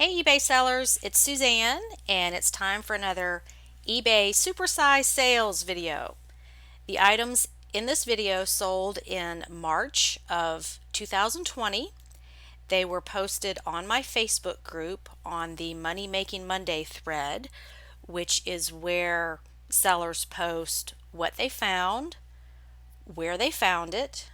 Hey eBay sellers, it's Suzanne and it's time for another eBay SuperSize Sales video. The items in this video sold in March of 2020. They were posted on my Facebook group on the Money Making Monday thread, which is where sellers post what they found, where they found it,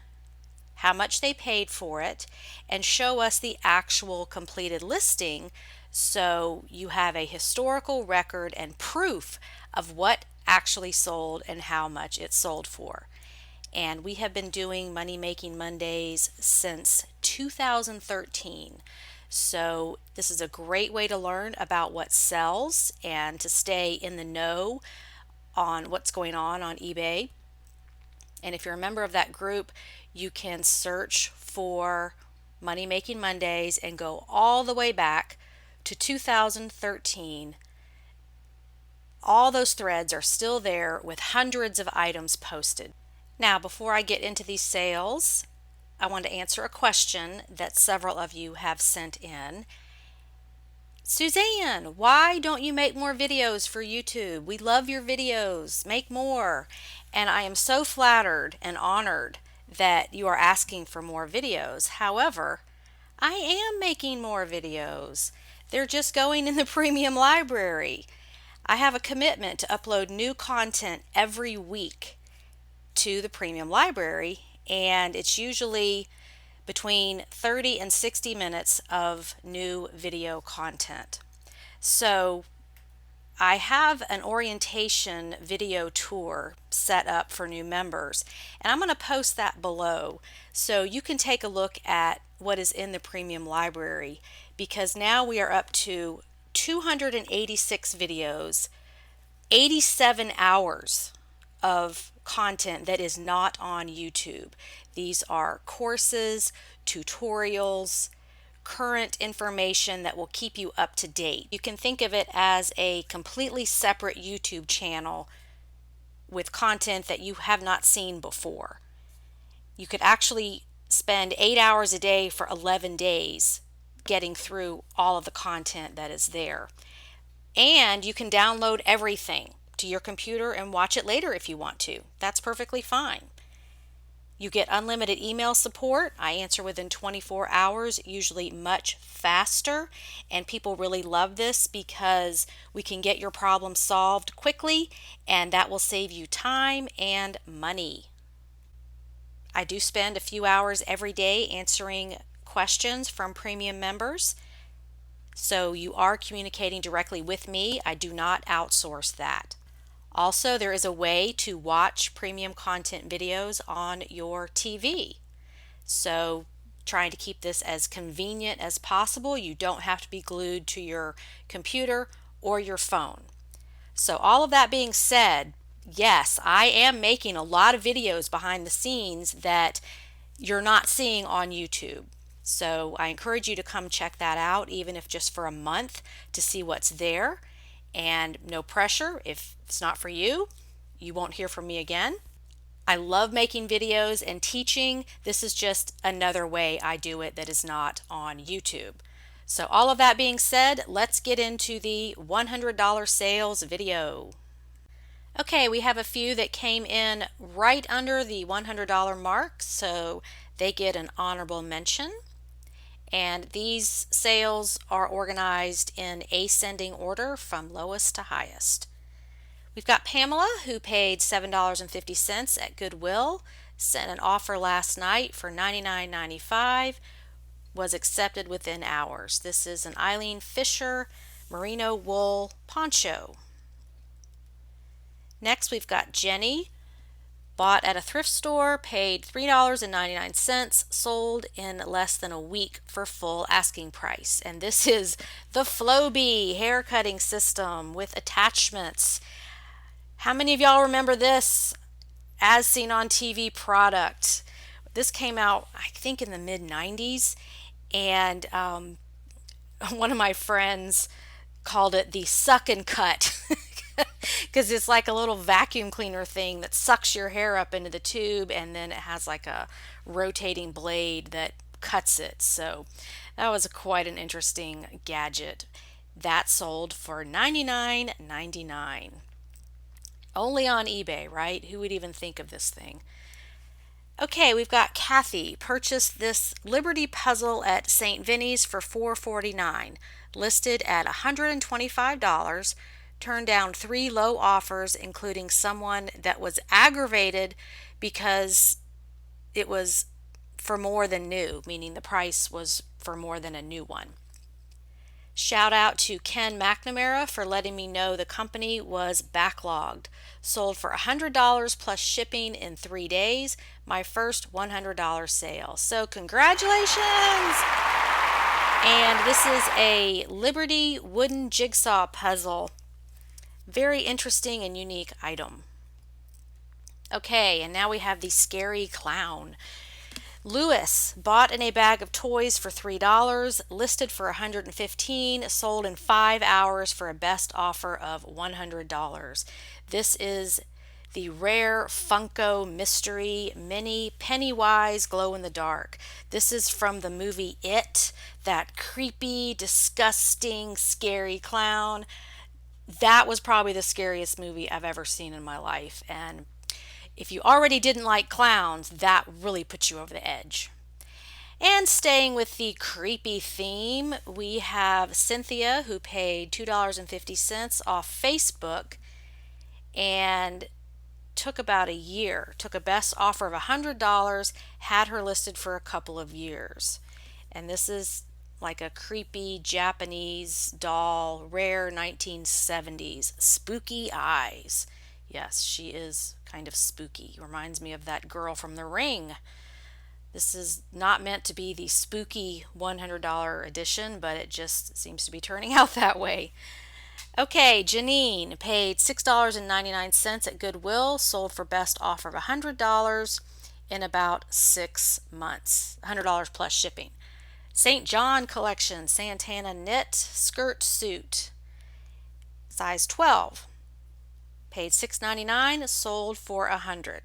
how much they paid for it, and show us the actual completed listing so you have a historical record and proof of what actually sold and how much it sold for. And we have been doing Money Making Mondays since 2013. So this is a great way to learn about what sells and to stay in the know on what's going on eBay. And if you're a member of that group, you can search for Money Making Mondays and go all the way back to 2013. All those threads are still there with hundreds of items posted. Now, before I get into these sales, I want to answer a question that several of you have sent in. Suzanne, why don't you make more videos for YouTube? We love your videos. Make more. And I am so flattered and honored that you are asking for more videos. However, I am making more videos. They're just going in the premium library. I have a commitment to upload new content every week to the premium library, and it's usually between 30 and 60 minutes of new video content. So I have an orientation video tour set up for new members, and I'm going to post that below so you can take a look at what is in the premium library, because now we are up to 286 videos, 87 hours of content that is not on YouTube. These are courses, tutorials, current information that will keep you up to date. You can think of it as a completely separate YouTube channel with content that you have not seen before. You could actually spend 8 hours a day for 11 days getting through all of the content that is there. And you can download everything to your computer and watch it later if you want to. That's perfectly fine. You get unlimited email support. I answer within 24 hours, usually much faster, and people really love this because we can get your problem solved quickly, and that will save you time and money. I do spend a few hours every day answering questions from premium members, so you are communicating directly with me. I do not outsource that. Also, there is a way to watch premium content videos on your TV. So, trying to keep this as convenient as possible. You don't have to be glued to your computer or your phone. So, all of that being said, yes, I am making a lot of videos behind the scenes that you're not seeing on YouTube. So, I encourage you to come check that out, even if just for a month, to see what's there. And no pressure. If it's not for you, you won't hear from me again. I love making videos and teaching. This is just another way I do it that is not on YouTube. So all of that being said, let's get into the $100 sales video. Okay, we have a few that came in right under the $100 mark, so they get an honorable mention. And these sales are organized in ascending order from lowest to highest. We've got Pamela, who paid $7.50 at Goodwill, sent an offer last night for $99.95, was accepted within hours. This is an Eileen Fisher merino wool poncho. Next, we've got Jenny, bought at a thrift store, paid $3.99, sold in less than a week for full asking price. And this is the Flowbee hair cutting system with attachments. How many of y'all remember this as seen on TV product? This came out, I think, in the mid-90s, and one of my friends called it the suck and cut. Because it's like a little vacuum cleaner thing that sucks your hair up into the tube, and then it has like a rotating blade that cuts it. So That was quite an interesting gadget. That sold for $99.99. Only on eBay, right? Who would even think of this thing? Okay, we've got Kathy purchased this Liberty puzzle at St. Vinny's for $4.49, listed at $125, turned down three low offers, including someone that was aggravated because it was for more than new, meaning the price was for more than a new one. Shout out to Ken McNamara for letting me know the company was backlogged. Sold for $100 plus shipping in 3 days. My first $100 sale. So, congratulations! And this is a Liberty wooden jigsaw puzzle. Very interesting and unique item. Okay, and now we have the scary clown. Lewis bought in a bag of toys for $3, listed for $115, sold in 5 hours for a best offer of $100. This is the rare Funko Mystery Mini Pennywise Glow in the Dark. This is from the movie It, that creepy, disgusting, scary clown. That was probably the scariest movie I've ever seen in my life, and if you already didn't like clowns, that really puts you over the edge. And staying with the creepy theme, we have Cynthia, who paid $2.50 off Facebook and took about a year, took a best offer of $100, had her listed for a couple of years. And this is like a creepy Japanese doll, rare 1970s, spooky eyes. Yes, she is kind of spooky. Reminds me of that girl from The Ring. This is not meant to be the spooky $100 edition, but it just seems to be turning out that way. Okay, Janine paid $6.99 at Goodwill, sold for best offer of $100 in about 6 months, $100 plus shipping. St. John Collection Santana knit skirt suit, size 12. Paid $6.99, sold for $100.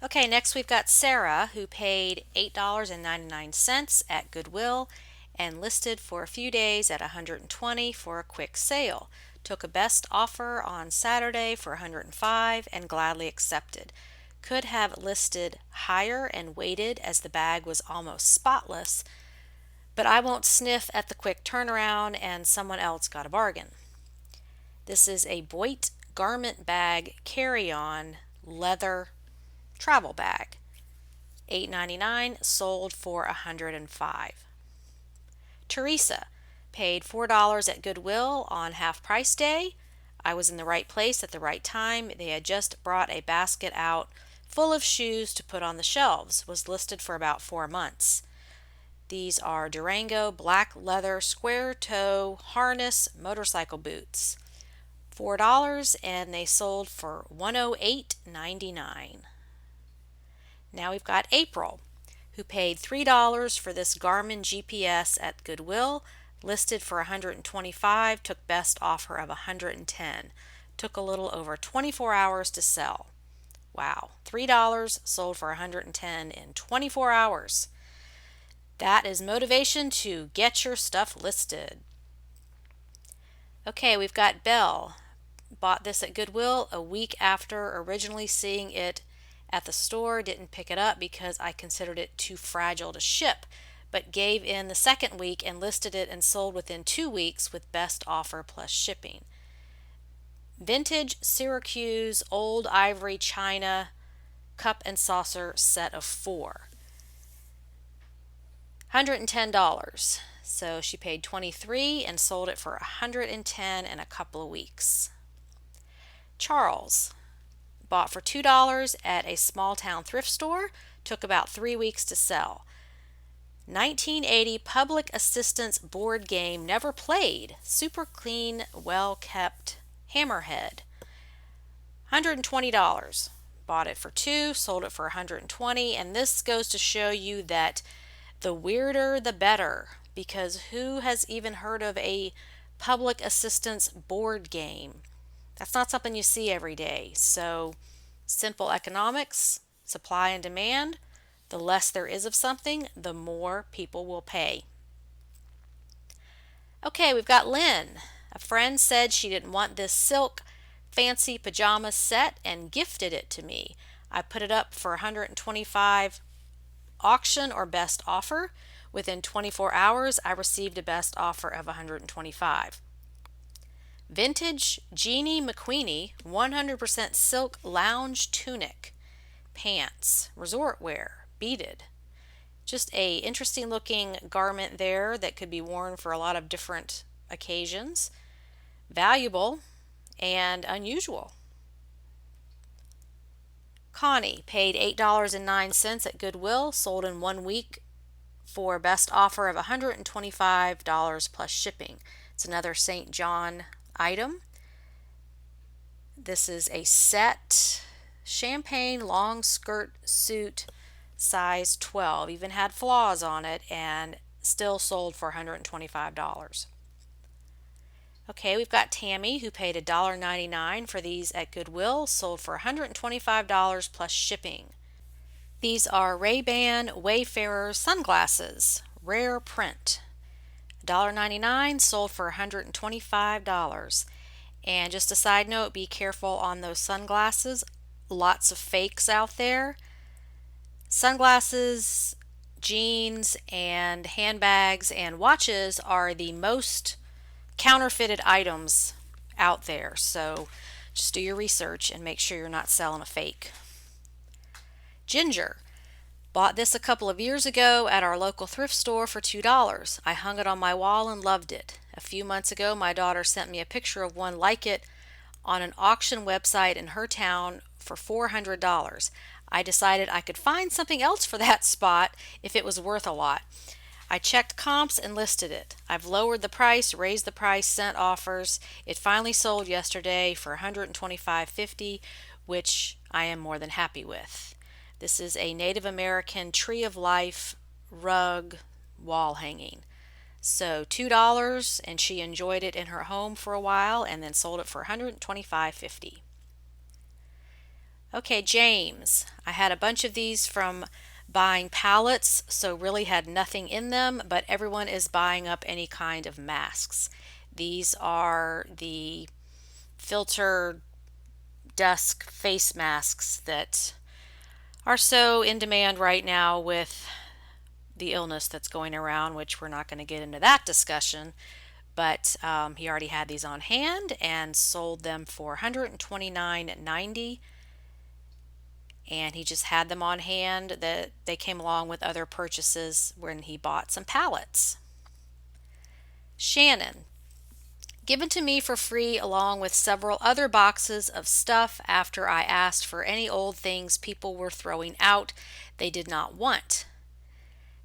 Okay, next we've got Sarah, who paid $8.99 at Goodwill and listed for a few days at $120 for a quick sale. Took a best offer on Saturday for $105 and gladly accepted. Could have listed higher and waited as the bag was almost spotless, but I won't sniff at the quick turnaround and someone else got a bargain. This is a Boit garment bag carry-on leather travel bag. $8.99, sold for $105. Teresa paid $4 at Goodwill on half price day. I was in the right place at the right time. They had just brought a basket out full of shoes to put on the shelves. Was listed for about 4 months. These are Durango black leather square toe harness motorcycle boots. $4 and they sold for $108.99. Now we've got April, who paid $3 for this Garmin GPS at Goodwill, listed for $125, took best offer of $110. Took a little over 24 hours to sell. Wow, $3 sold for $110 in 24 hours. That is motivation to get your stuff listed. Okay, we've got Belle. Bought this at Goodwill a week after originally seeing it at the store. Didn't pick it up because I considered it too fragile to ship, but gave in the second week and listed it and sold within 2 weeks with best offer plus shipping. Vintage Syracuse old ivory china cup and saucer set of 4. $110. So she paid $23 and sold it for $110 in a couple of weeks. Charles bought for $2 at a small town thrift store, took about 3 weeks to sell. 1980 Public Assistance board game, never played, super clean, well kept hammerhead. $120. Bought it for 2, sold it for $120, and this goes to show you that the weirder the better, because who has even heard of a public assistance board game? That's not something you see every day. So, simple economics, supply and demand. The less there is of something, the more people will pay. Okay, we've got Lynn. A friend said she didn't want this silk fancy pajama set and gifted it to me. I put it up for 125 auction or best offer. Within 24 hours, I received a best offer of 125. Vintage Jeannie McQueenie 100% silk lounge tunic, pants, resort wear, beaded. Just a interesting looking garment there that could be worn for a lot of different occasions. Valuable and unusual. Connie paid $8.09 at Goodwill, sold in 1 week for a best offer of $125 plus shipping. It's another St. John item. This is a set champagne long skirt suit, size 12. Even had flaws on it and still sold for $125. Okay, we've got Tammy who paid $1.99 for these at Goodwill, sold for $125 plus shipping. These are Ray-Ban Wayfarer sunglasses, rare print. $1.99, sold for $125. And just a side note, be careful on those sunglasses. Lots of fakes out there. Sunglasses, jeans, and handbags and watches are the most counterfeited items out there. So just do your research and make sure you're not selling a fake. Ginger. Bought this a couple of years ago at our local thrift store for $2. I hung it on my wall and loved it. A few months ago, my daughter sent me a picture of one like it on an auction website in her town for $400. I decided I could find something else for that spot if it was worth a lot. I checked comps and listed it. I've lowered the price, raised the price, sent offers. It finally sold yesterday for $125.50, which I am more than happy with. This is a Native American Tree of Life rug wall hanging. So $2, and she enjoyed it in her home for a while and then sold it for $125.50. Okay, James. I had a bunch of these from buying pallets, so really had nothing in them, but everyone is buying up any kind of masks. These are the filter dusk face masks that are so in demand right now with the illness that's going around, which we're not going to get into that discussion, but he already had these on hand and sold them for $129.90, and he just had them on hand. That they came along with other purchases when he bought some pallets. Shannon. Given to me for free along with several other boxes of stuff after I asked for any old things people were throwing out they did not want.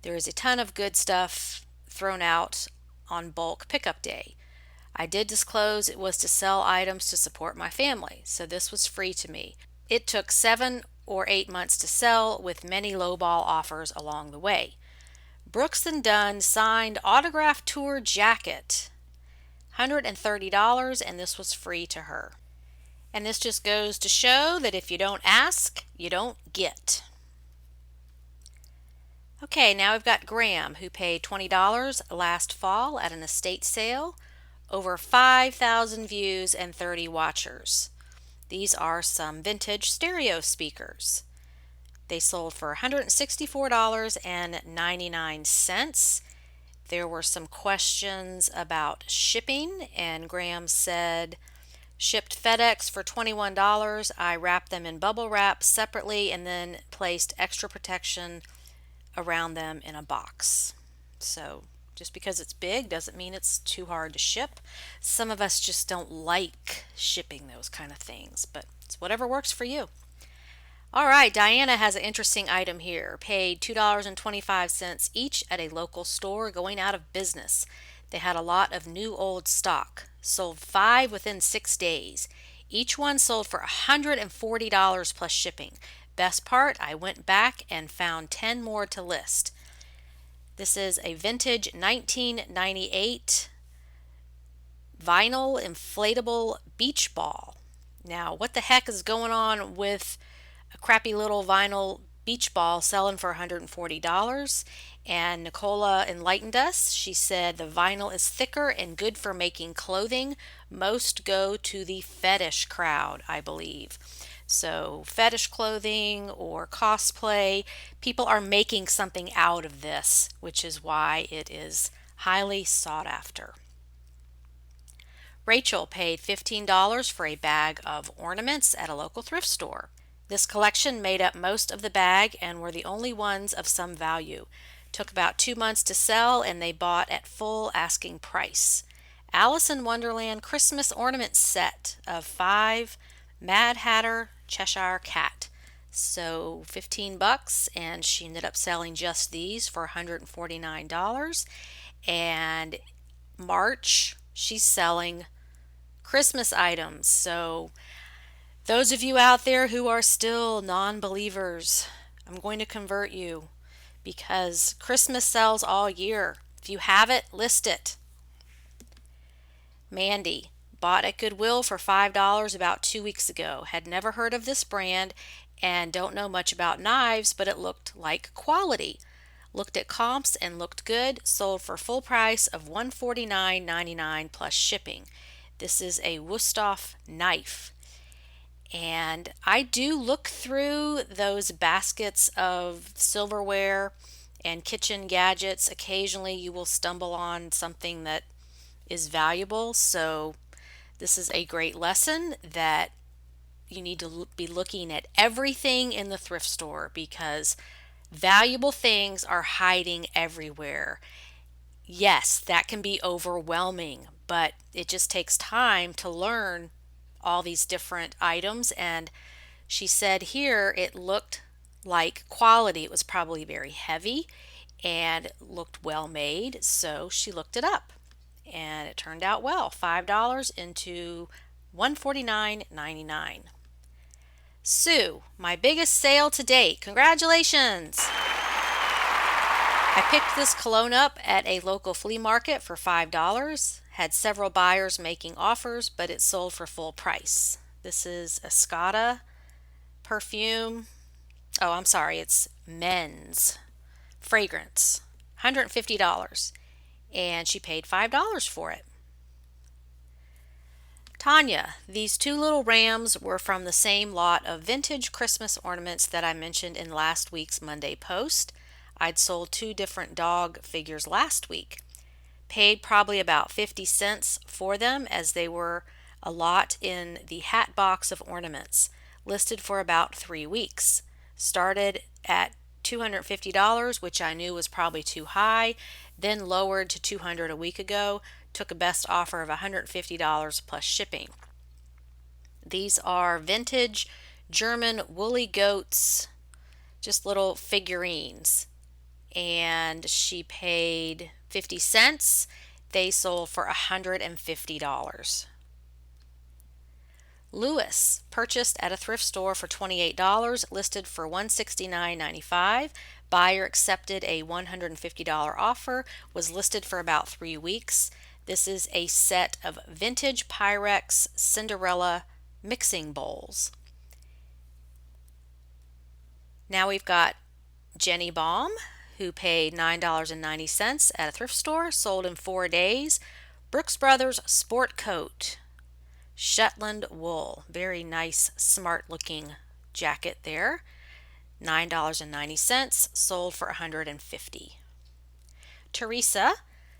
There is a ton of good stuff thrown out on bulk pickup day. I did disclose it was to sell items to support my family, so this was free to me. It took 7 or 8 months to sell with many lowball offers along the way. Brooks & Dunn signed autograph tour jacket. $130, and this was free to her. And this just goes to show that if you don't ask, you don't get. Okay, now we've got Graham, who paid $20 last fall at an estate sale. Over 5,000 views and 30 watchers. These are some vintage stereo speakers. They sold for $164.99. There were some questions about shipping, and Graham said, shipped FedEx for $21. I wrapped them in bubble wrap separately and then placed extra protection around them in a box. So just because it's big doesn't mean it's too hard to ship. Some of us just don't like shipping those kind of things, but it's whatever works for you. All right, Diana has an interesting item here. Paid $2.25 each at a local store going out of business. They had a lot of new old stock. Sold 5 within 6 days. Each one sold for $140 plus shipping. Best part, I went back and found 10 more to list. This is a vintage 1998 vinyl inflatable beach ball. Now, what the heck is going on with a crappy little vinyl beach ball selling for $140. And Nicola enlightened us. She said the vinyl is thicker and good for making clothing. Most go to the fetish crowd, I believe. So, fetish clothing or cosplay, people are making something out of this, which is why it is highly sought after. Rachel paid $15 for a bag of ornaments at a local thrift store. This collection made up most of the bag and were the only ones of some value. Took about 2 months to sell and they bought at full asking price. Alice in Wonderland Christmas ornament set of 5 Mad Hatter Cheshire Cat. So $15, and she ended up selling just these for $149. And March, she's selling Christmas items. So those of you out there who are still non-believers, I'm going to convert you because Christmas sells all year. If you have it, list it. Mandy bought at Goodwill for $5 about 2 weeks ago. Had never heard of this brand and don't know much about knives, but it looked like quality. Looked at comps and looked good. Sold for full price of $149.99 plus shipping. This is a Wusthof knife. And I do look through those baskets of silverware and kitchen gadgets. Occasionally you will stumble on something that is valuable. So this is a great lesson that you need to be looking at everything in the thrift store because valuable things are hiding everywhere. Yes, that can be overwhelming, but it just takes time to learn all these different items. And she said here it looked like quality. It was probably very heavy and looked well made, so she looked it up and it turned out well. $5 into $149.99. Sue, my biggest sale to date. Congratulations! I picked this cologne up at a local flea market for $5. Had several buyers making offers, but it sold for full price. This is Escada perfume. Oh, I'm sorry, it's men's fragrance. $150. And she paid $5 for it. Tanya, these two little rams were from the same lot of vintage Christmas ornaments that I mentioned in last week's Monday post. I'd sold 2 different dog figures last week. Paid probably about 50 cents for them as they were a lot in the hat box of ornaments, listed for about 3 weeks. Started at $250, which I knew was probably too high, then lowered to $200 a week ago, took a best offer of $150 plus shipping. These are vintage German woolly goats, just little figurines. And she paid 50 cents. They sold for $150. Lewis purchased at a thrift store for $28, listed for $169.95. Buyer accepted a $150 offer, was listed for about 3 weeks. This is a set of vintage Pyrex Cinderella mixing bowls. Now we've got Jenny Baum, who paid $9.90 at a thrift store, sold in 4 days. Brooks Brothers sport coat, Shetland wool, very nice, smart looking jacket there. $9.90, sold for $150. Teresa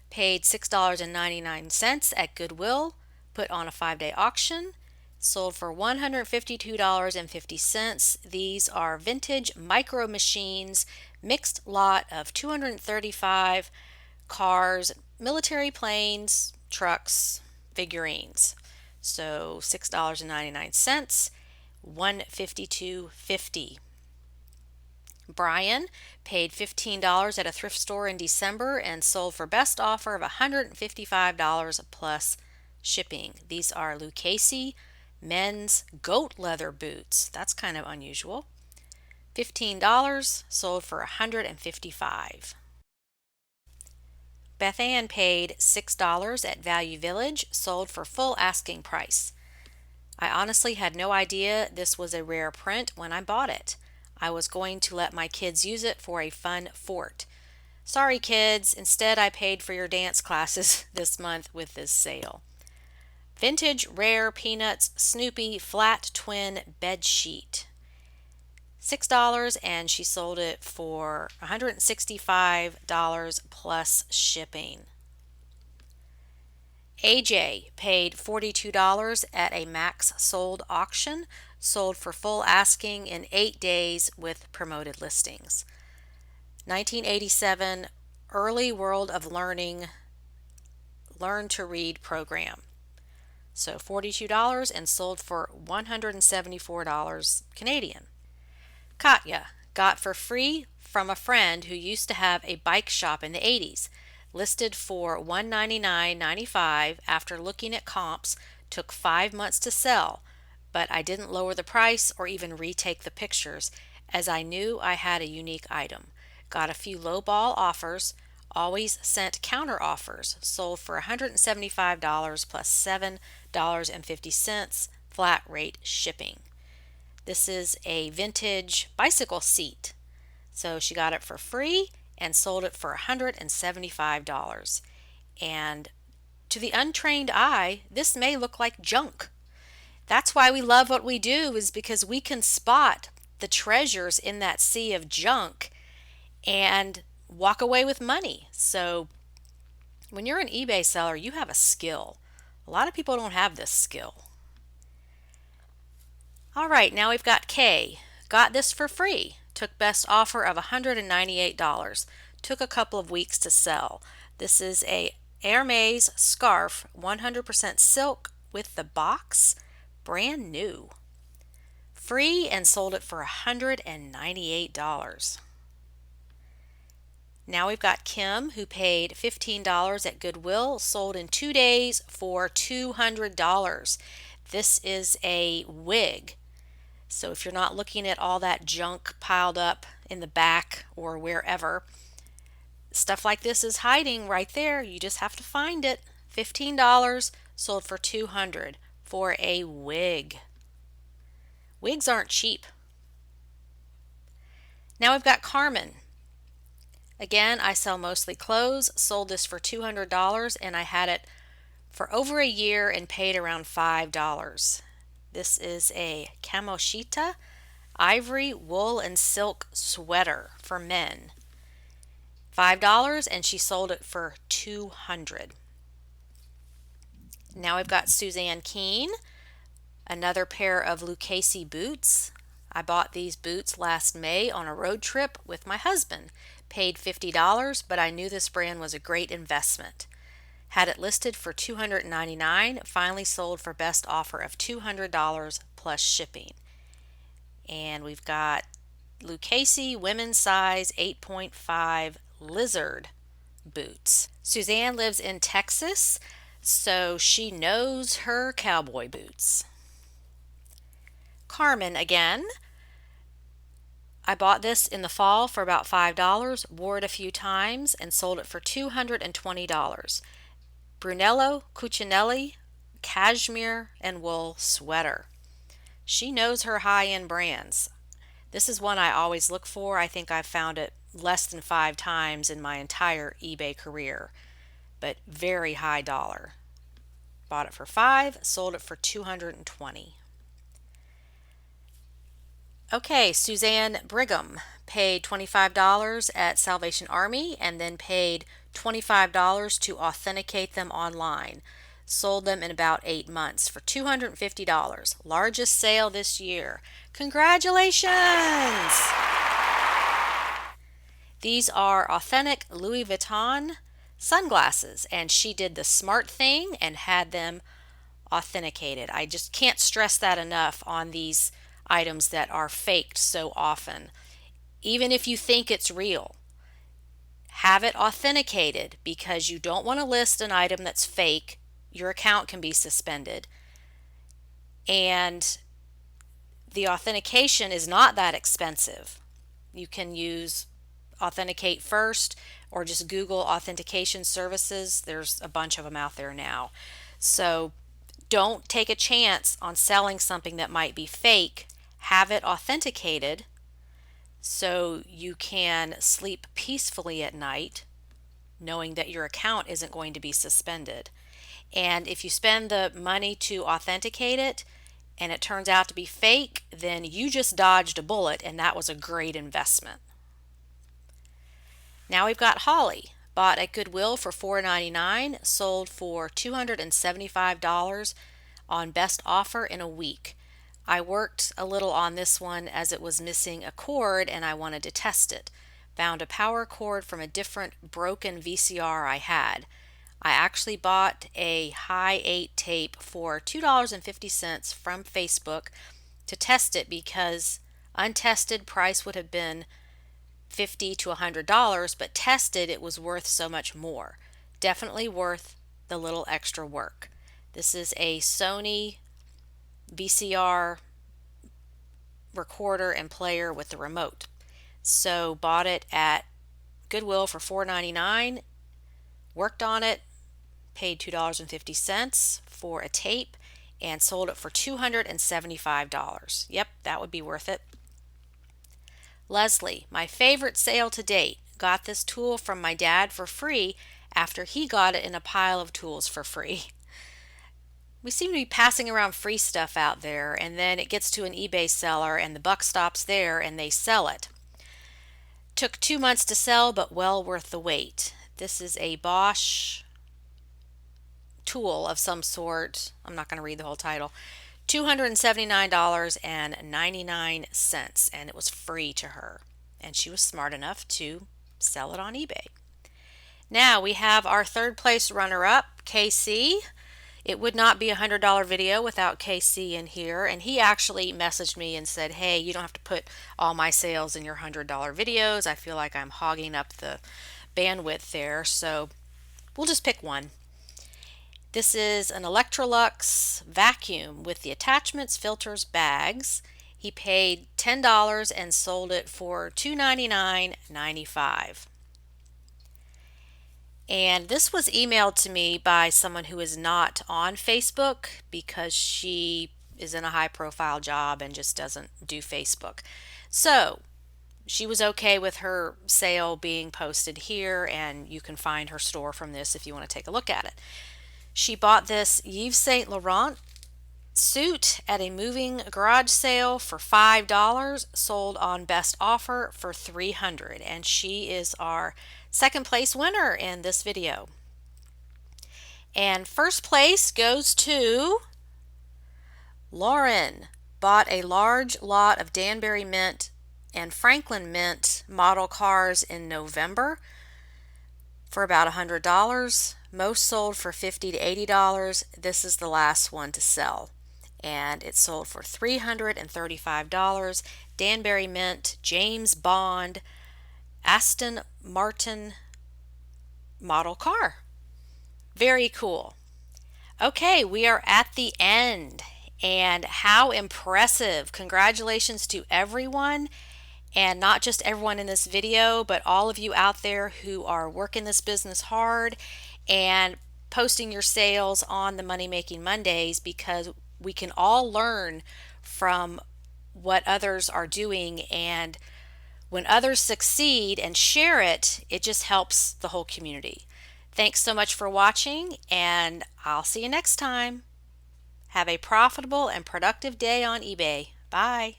paid $6.99 at Goodwill, put on a 5-day auction, sold for $152.50. These are vintage micro machines, mixed lot of 235 cars, military planes, trucks, figurines. So $6.99, $152.50. Brian paid $15 at a thrift store in December and sold for best offer of $155 plus shipping. These are Lucchese men's goat leather boots. That's kind of unusual. $15, sold for $155. Beth Ann paid $6 at Value Village, sold for full asking price. I honestly had no idea this was a rare print when I bought it. I was going to let my kids use it for a fun fort. Sorry, kids, instead I paid for your dance classes this month with this sale. Vintage Rare Peanuts Snoopy Flat Twin Bed Sheet. $6, and she sold it for $165 plus shipping. AJ paid $42 at a max sold auction, sold for full asking in 8 days with promoted listings. 1987 Early World of Learning Learn to Read program. So $42 and sold for $174 Canadian. Katya got for free from a friend who used to have a bike shop in the 80s. Listed for $199.95 after looking at comps, took 5 months to sell, but I didn't lower the price or even retake the pictures as I knew I had a unique item. Got a few lowball offers, always sent counter offers, sold for $175 plus $7.50 flat rate shipping. This is a vintage bicycle seat. So she got it for free and sold it for $175. And to the untrained eye, this may look like junk. That's why we love what we do, is because we can spot the treasures in that sea of junk and walk away with money. So when you're an eBay seller, you have a skill. A lot of people don't have this skill. All right, now we've got Kay. Got this for free. Took best offer of $198. Took a couple of weeks to sell. This is a Hermes scarf, 100% silk with the box, brand new. Free, and sold it for $198. Now we've got Kim, who paid $15 at Goodwill, sold in 2 days for $200. This is a wig. So if you're not looking at all that junk piled up in the back or wherever, stuff like this is hiding right there. You just have to find it. $15, sold for $200 for a wig. Wigs aren't cheap. Now we've got Carmen. Again, I sell mostly clothes. Sold this for $200, and I had it for over a year and paid around $5. This is a Kamoshita ivory, wool, and silk sweater for men. $5, and she sold it for $200. Now we've got Suzanne Keene, another pair of Lucchese boots. I bought these boots last May on a road trip with my husband. Paid $50, but I knew this brand was a great investment. Had it listed for $299, finally sold for best offer of $200 plus shipping. And we've got Lucchese women's size 8.5 lizard boots. Suzanne lives in Texas, so she knows her cowboy boots. Carmen again. I bought this in the fall for about $5, wore it a few times, and sold it for $220. Brunello Cucinelli cashmere and wool sweater. She knows her high-end brands. This is one I always look for. I think I've found it less than 5 times in my entire eBay career, but very high dollar. Bought it for $5, sold it for $220. Okay, Suzanne Brigham paid $25 at Salvation Army and then paid $25 to authenticate them online. Sold them in about 8 months for $250. Largest sale this year. Congratulations! These are authentic Louis Vuitton sunglasses, and she did the smart thing and had them authenticated. I just can't stress that enough on these items that are faked so often. Even if you think it's real, have it authenticated, because you don't want to list an item that's fake. Your account can be suspended. And the authentication is not that expensive. You can use Authenticate First or just Google authentication services. There's a bunch of them out there now. So don't take a chance on selling something that might be fake. Have it authenticated so you can sleep peacefully at night knowing that your account isn't going to be suspended. And if you spend the money to authenticate it and it turns out to be fake, then you just dodged a bullet and that was a great investment. Now we've got Holly. Bought at Goodwill for $4.99, sold for $275 on best offer in a week. I worked a little on this one as it was missing a cord and I wanted to test it. Found a power cord from a different broken VCR I had. I actually bought a high 8 tape for $2.50 from Facebook to test it because untested price would have been $50 to $100, but tested it was worth so much more. Definitely worth the little extra work. This is a Sony VCR recorder and player with the remote. So bought it at Goodwill for $4.99, worked on it, paid $2.50 for a tape, and sold it for $275. Yep, that would be worth it. Leslie, my favorite sale to date. Got this tool from my dad for free after he got it in a pile of tools for free. We seem to be passing around free stuff out there, and then it gets to an eBay seller and the buck stops there and they sell it. Took 2 months to sell, but well worth the wait. This is a Bosch tool of some sort. I'm not going to read the whole title. $279.99, and it was free to her. And she was smart enough to sell it on eBay. Now we have our third place runner-up, KC. It would not be a $100 video without KC in here, and he actually messaged me and said, hey, you don't have to put all my sales in your $100 videos. I feel like I'm hogging up the bandwidth there, so we'll just pick one. This is an Electrolux vacuum with the attachments, filters, bags. He paid $10 and sold it for $299.95. And this was emailed to me by someone who is not on Facebook because she is in a high profile job and just doesn't do Facebook. So she was okay with her sale being posted here, and you can find her store from this if you want to take a look at it. She bought this Yves Saint Laurent suit at a moving garage sale for $5, sold on best offer for $300, and she is our second place winner in this video. And first place goes to Lauren. Bought a large lot of Danbury Mint and Franklin Mint model cars in November for about $100. Most sold for $50 to $80. This is the last one to sell, and it sold for $335. Danbury Mint, James Bond, Aston Martin model car. Very cool. Okay, we are at the end, and how impressive. Congratulations to everyone, and not just everyone in this video, but all of you out there who are working this business hard and posting your sales on the Money Making Mondays, because we can all learn from what others are doing, and when others succeed and share it, it just helps the whole community. Thanks so much for watching, and I'll see you next time. Have a profitable and productive day on eBay. Bye.